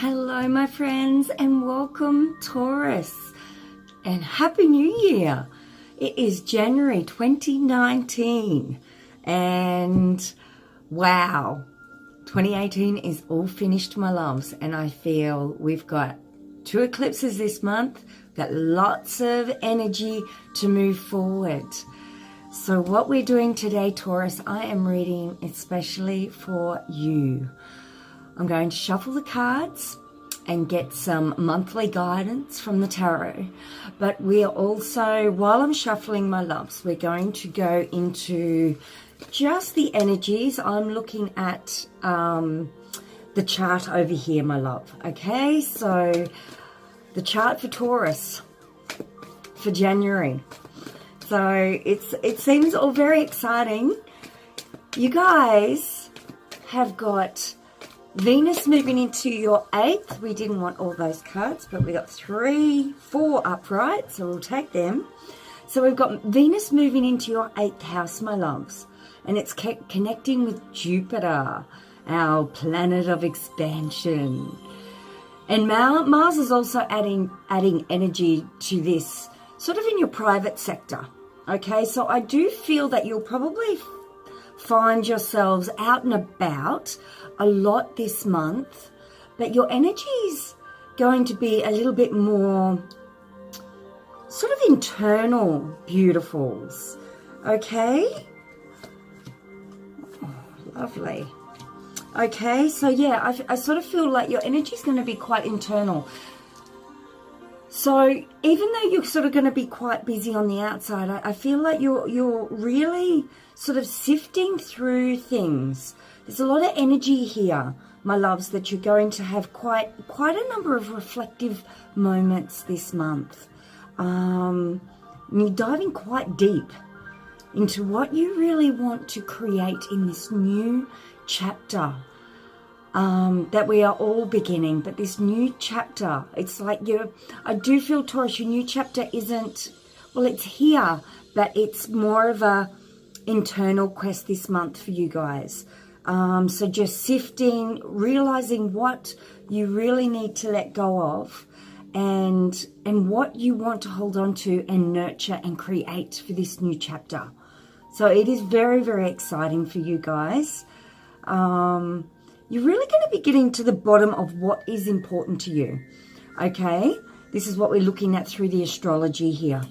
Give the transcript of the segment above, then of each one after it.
Hello my friends and welcome Taurus and Happy New Year. It is January 2019 and wow, 2018 is all finished my loves, and I feel we've got 2 eclipses this month, got lots of energy to move forward. So what we're doing today, Taurus, I am reading especially for you. I'm going to shuffle the cards and get some monthly guidance from the tarot. But we are also, while I'm shuffling my loves, we're going to go into just the energies. I'm looking at the chart over here, my love. Okay, so the chart for Taurus for January. So it seems all very exciting. You guys have got Venus moving into your 8th. We didn't want all those cards, but we got 3, 4 upright, so we'll take them. So we've got Venus moving into your 8th house, my loves, and it's connecting with Jupiter, our planet of expansion. And Mars is also adding energy to this, sort of in your private sector. Okay, so I do feel that you'll probably find yourselves out and about a lot this month, but your energy is going to be a little bit more sort of internal beautifuls. Okay, oh, lovely. Okay, so yeah, I sort of feel like your energy is going to be quite internal. So even though you're sort of going to be quite busy on the outside, I feel like you're really sort of sifting through things. There's a lot of energy here, my loves, that you're going to have quite a number of reflective moments this month. And you're diving quite deep into what you really want to create in this new chapter that we are all beginning. But this new chapter, it's like I do feel, Taurus, your new chapter isn't, well, it's here, but it's more of a internal quest this month for you guys. So just sifting, realizing what you really need to let go of, and what you want to hold on to and nurture and create for this new chapter. So it is very, very exciting for you guys. You're really going to be getting to the bottom of what is important to you. Okay, this is what we're looking at through the astrology here.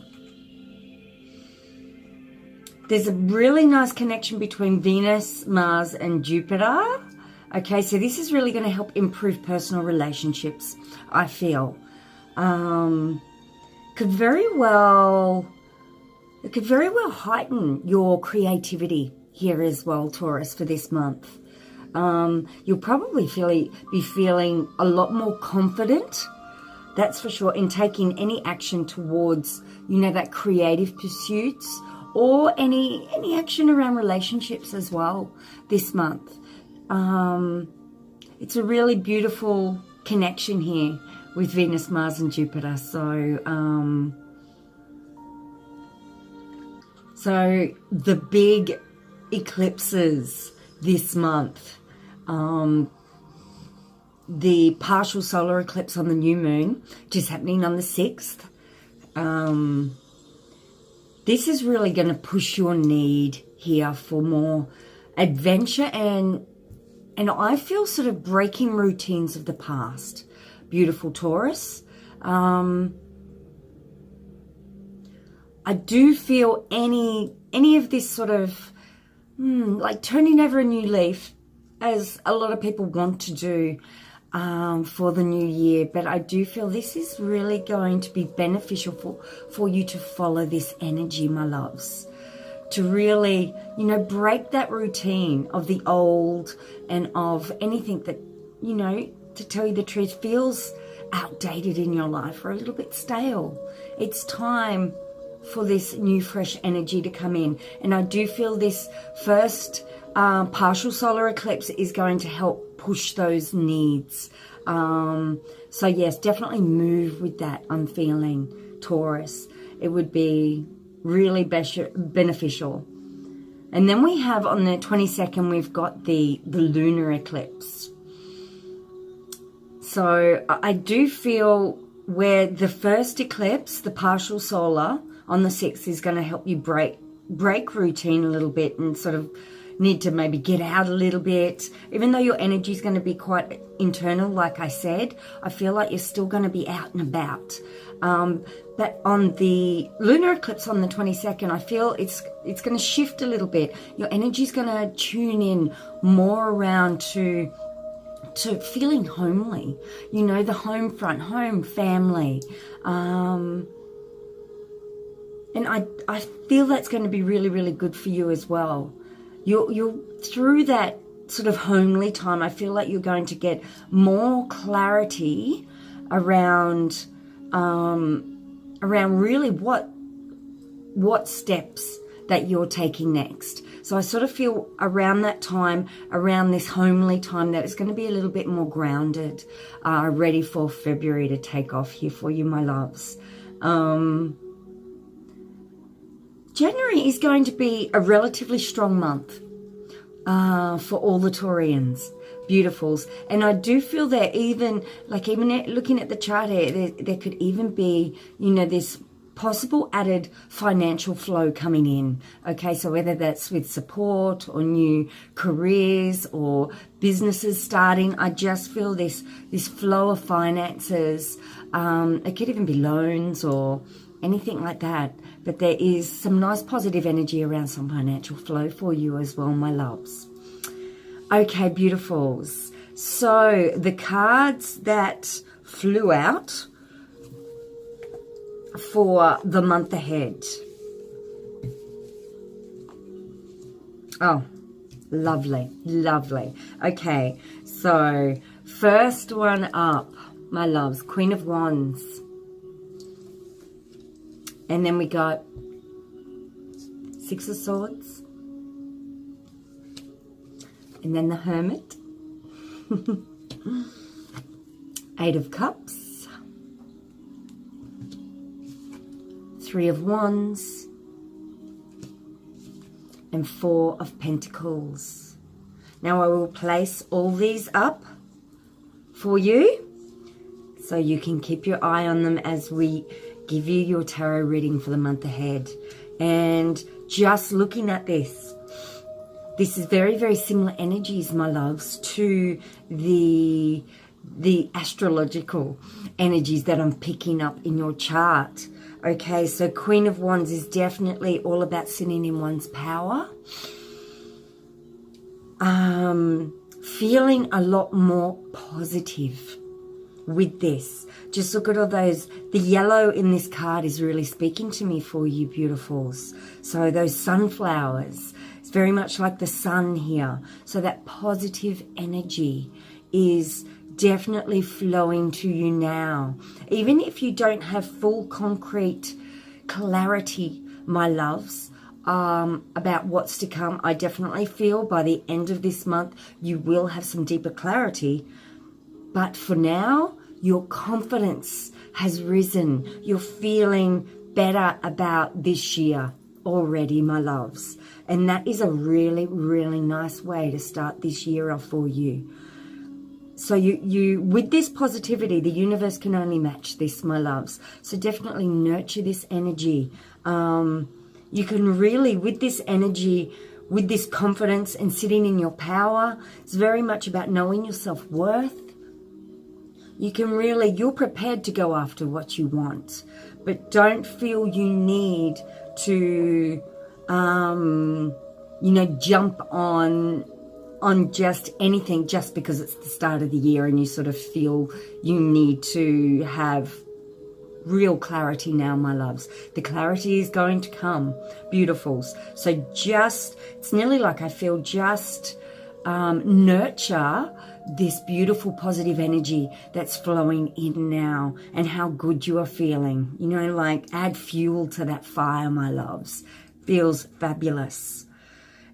There's a really nice connection between Venus, Mars, and Jupiter. Okay, so this is really going to help improve personal relationships, I feel. It could very well heighten your creativity here as well, Taurus, for this month. You'll probably be feeling a lot more confident, that's for sure, in taking any action towards, that creative pursuits, or any action around relationships as well this month. It's a really beautiful connection here with Venus, Mars, and Jupiter. So the big eclipses this month, the partial solar eclipse on the new moon, which is happening on the 6th, this is really going to push your need here for more adventure and I feel sort of breaking routines of the past. Beautiful Taurus. I do feel any of this sort of like turning over a new leaf, as a lot of people want to do for the new year, but I do feel this is really going to be beneficial for you to follow this energy, my loves, to really, break that routine of the old and of anything that, to tell you the truth, feels outdated in your life or a little bit stale. It's time for this new, fresh energy to come in, and I do feel this first partial solar eclipse is going to help push those needs. So yes, definitely move with that. I'm feeling, Taurus. It would be really beneficial. And then we have on the 22nd, we've got the lunar eclipse. So I do feel where the first eclipse, the partial solar on the 6th, is going to help you break routine a little bit and sort of need to maybe get out a little bit. Even though your energy is going to be quite internal, like I said, I feel like you're still going to be out and about. But on the lunar eclipse on the 22nd, I feel it's going to shift a little bit. Your energy is going to tune in more around to feeling homely, you know, the home front, home, family. And I feel that's going to be really, really good for you as well. You're through that sort of homely time, I feel like you're going to get more clarity around really what steps that you're taking next. So I sort of feel around that time, around this homely time, that it's going to be a little bit more grounded, ready for February to take off here for you, my loves. January is going to be a relatively strong month for all the Taurians, beautifuls. And I do feel that even looking at the chart here, there could even be, you know, this possible added financial flow coming in. Okay, so whether that's with support or new careers or businesses starting, I just feel this flow of finances. It could even be loans or anything like that. But there is some nice positive energy around some financial flow for you as well, my loves. Okay, beautifuls. So the cards that flew out for the month ahead. Oh, lovely, lovely. Okay, so first one up, my loves, Queen of Wands. And then we got Six of Swords. And then the Hermit. Eight of Cups. Three of Wands. And Four of Pentacles. Now I will place all these up for you so you can keep your eye on them as we give you your tarot reading for the month ahead. And just looking at this is very, very similar energies, my loves, to the astrological energies that I'm picking up in your chart. Okay, so Queen of Wands is definitely all about sitting in one's power. Feeling a lot more positive with this. Just look at all those, the yellow in this card is really speaking to me for you, beautifuls. So those sunflowers, it's very much like the sun here. So that positive energy is definitely flowing to you now. Even if you don't have full concrete clarity, my loves, about what's to come, I definitely feel by the end of this month, you will have some deeper clarity. But for now, your confidence has risen. You're feeling better about this year already, my loves. And that is a really, really nice way to start this year off for you. So you with this positivity, the universe can only match this, my loves. So definitely nurture this energy. You can really, with this energy, with this confidence and sitting in your power, it's very much about knowing your self-worth. You can really, you're prepared to go after what you want, but don't feel you need to, jump on just anything just because it's the start of the year and you sort of feel you need to have real clarity now, my loves. The clarity is going to come, beautifuls. So just, it's nearly like I feel just nurture this beautiful positive energy that's flowing in now and how good you are feeling. You know, like add fuel to that fire, my loves. Feels fabulous.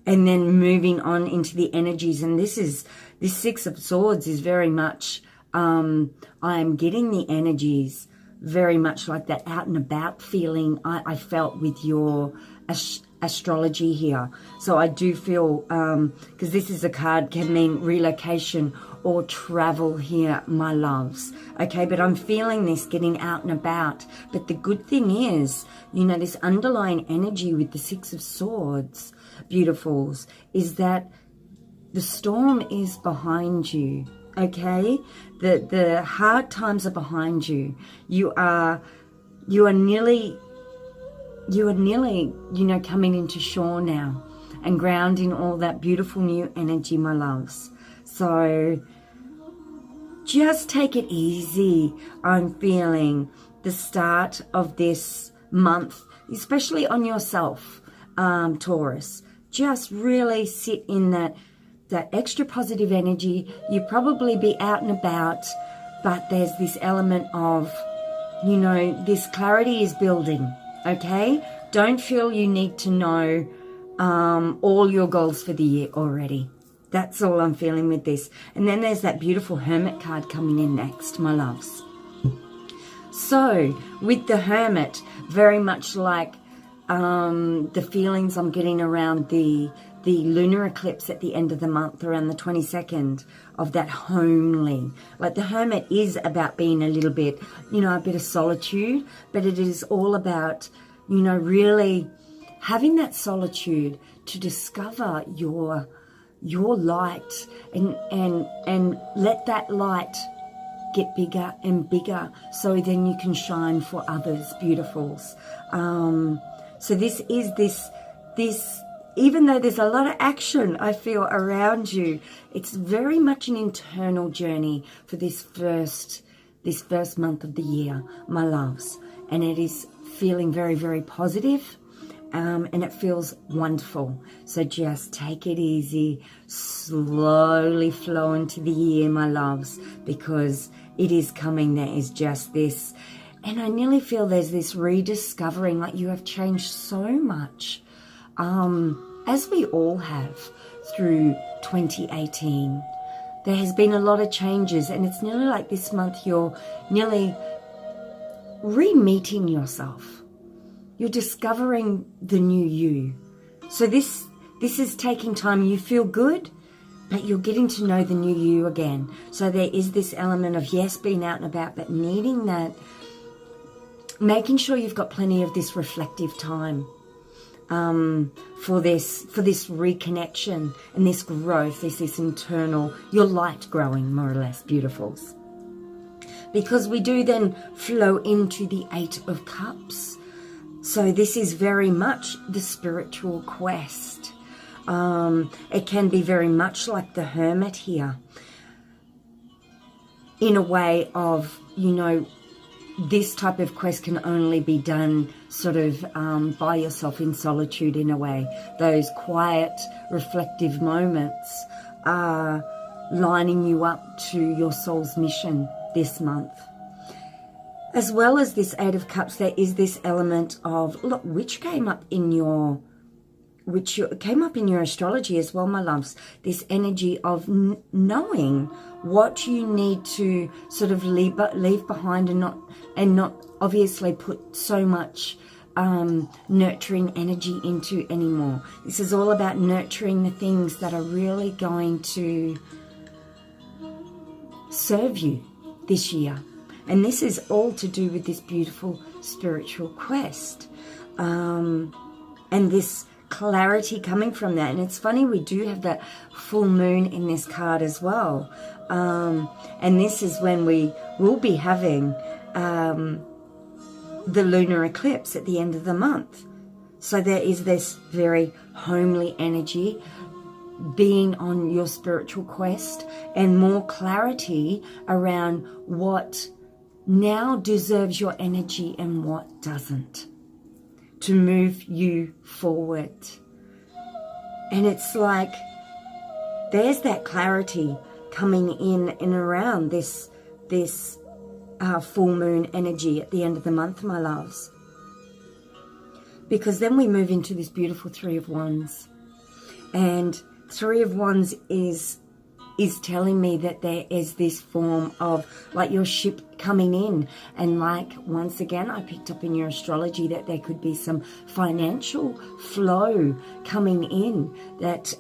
And then moving on into the energies, and this Six of Swords is very much, I am getting the energies very much like that out and about feeling I felt with your astrology here. So I do feel, because this is a card can mean relocation or travel here, my loves. Okay, but I'm feeling this getting out and about. But the good thing is, you know, this underlying energy with the Six of Swords, beautifuls, is that the storm is behind you. Okay, the hard times are behind you. You are nearly, you know, coming into shore now and grounding all that beautiful new energy, my loves. So just take it easy. I'm feeling the start of this month, especially on yourself, Taurus. Just really sit in that extra positive energy. You probably be out and about, but there's this element of, you know, this clarity is building, okay? Don't feel you need to know all your goals for the year already. That's all I'm feeling with this. And then there's that beautiful Hermit card coming in next, my loves. So with the Hermit, very much like the feelings I'm getting around the lunar eclipse at the end of the month, around the 22nd, of that homely. Like the Hermit is about being a little bit, you know, a bit of solitude, but it is all about, you know, really having that solitude to discover your light and let that light get bigger and bigger, so then you can shine for others, beautifuls. So this is this, even though there's a lot of action I feel around you, it's very much an internal journey for this first month of the year, my loves. And it is feeling very, very positive, and it feels wonderful. So just take it easy, slowly flow into the year, my loves, because it is coming. There is just this, and I nearly feel there's this rediscovering, like you have changed so much, as we all have through 2018. There has been a lot of changes, and it's nearly like this month you're nearly re-meeting yourself. You're discovering the new you. So this is taking time. You feel good, but you're getting to know the new you again. So there is this element of, yes, being out and about, but needing that, making sure you've got plenty of this reflective time for this reconnection and this growth, this internal, your light growing, more or less, beautifuls. Because we do then flow into the Eight of Cups. So this is very much the spiritual quest. It can be very much like the Hermit here, in a way of, you know, this type of quest can only be done sort of by yourself in solitude, in a way. Those quiet, reflective moments are lining you up to your soul's mission this month. As well as this Eight of Cups, there is this element of, look, which came up in your astrology as well, my loves. This energy of knowing what you need to sort of leave behind, and not obviously put so much nurturing energy into anymore. This is all about nurturing the things that are really going to serve you this year. And this is all to do with this beautiful spiritual quest. And this clarity coming from that. And it's funny, we do have that full moon in this card as well. And this is when we will be having the lunar eclipse at the end of the month. So there is this very homely energy, being on your spiritual quest, and more clarity around what now deserves your energy and what doesn't, to move you forward. And it's like there's that clarity coming in and around this full moon energy at the end of the month, my loves, because then we move into this beautiful Three of Wands. And Three of Wands is telling me that there is this form of, like, your ship coming in. And like, once again, I picked up in your astrology that there could be some financial flow coming in, that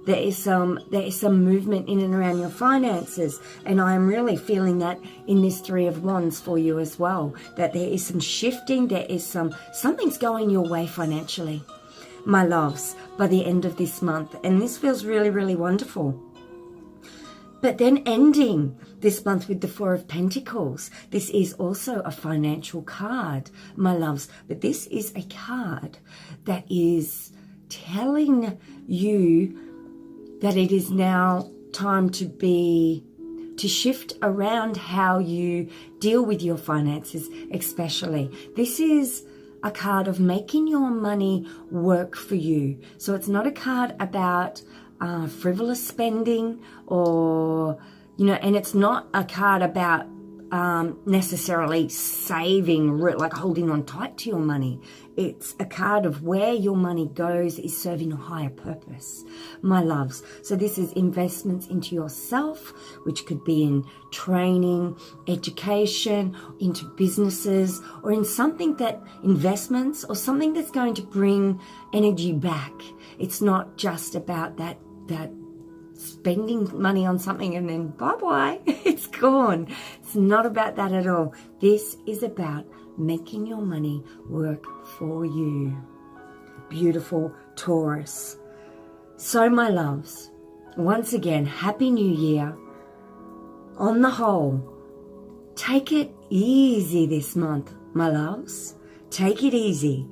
There is some movement in and around your finances, and I am really feeling that in this Three of Wands for you as well, that there is some shifting, there is something's going your way financially, my loves, by the end of this month, and this feels really, really wonderful. But then ending this month with the Four of Pentacles, this is also a financial card, my loves, but this is a card that is telling you that it is now time to shift around how you deal with your finances, especially. This is a card of making your money work for you. So it's not a card about frivolous spending, or, and it's not a card about necessarily saving, like holding on tight to your money. It's a card of where your money goes is serving a higher purpose, my loves. So this is investments into yourself, which could be in training, education, into businesses, or in something investments or something that's going to bring energy back. It's not just about that spending money on something and then bye-bye, it's gone. It's not about that at all. This is about making your money work for you. Beautiful Taurus. So, my loves, once again, Happy New Year. On the whole, take it easy this month, my loves. Take it easy.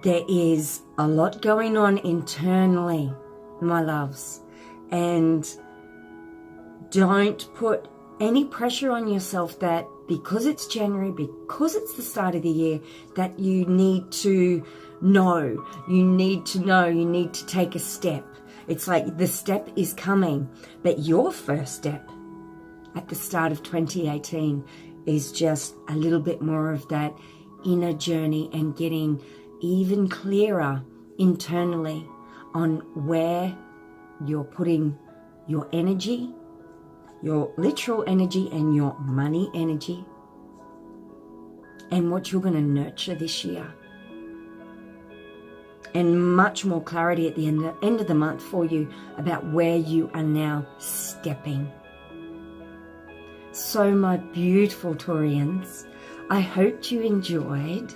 There is a lot going on internally, my loves. And don't put any pressure on yourself that because it's January, because it's the start of the year, that you need to know. You need to take a step. It's like the step is coming, but your first step at the start of 2018 is just a little bit more of that inner journey and getting even clearer internally on where you're putting your energy, your literal energy and your money energy, and what you're going to nurture this year. And much more clarity at the end of the month for you about where you are now stepping. So, my beautiful Taurians, I hope you enjoyed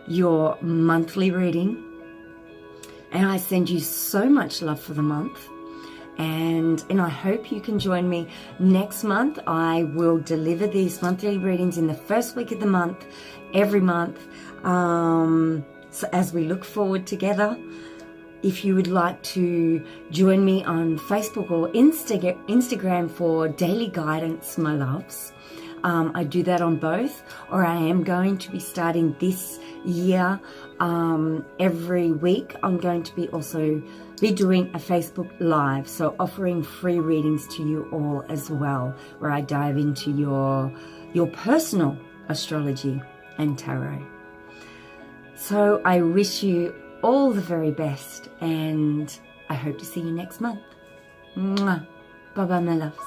your monthly reading. And I send you so much love for the month. And I hope you can join me next month. I will deliver these monthly readings in the first week of the month, every month. So as we look forward together, if you would like to join me on Facebook or Instagram for daily guidance, my loves, I do that on both, or I am going to be starting this year every week. I'm going to be also doing a Facebook Live, so offering free readings to you all as well, where I dive into your personal astrology and tarot. So I wish you all the very best, and I hope to see you next month. Mwah. Bye-bye, my loves.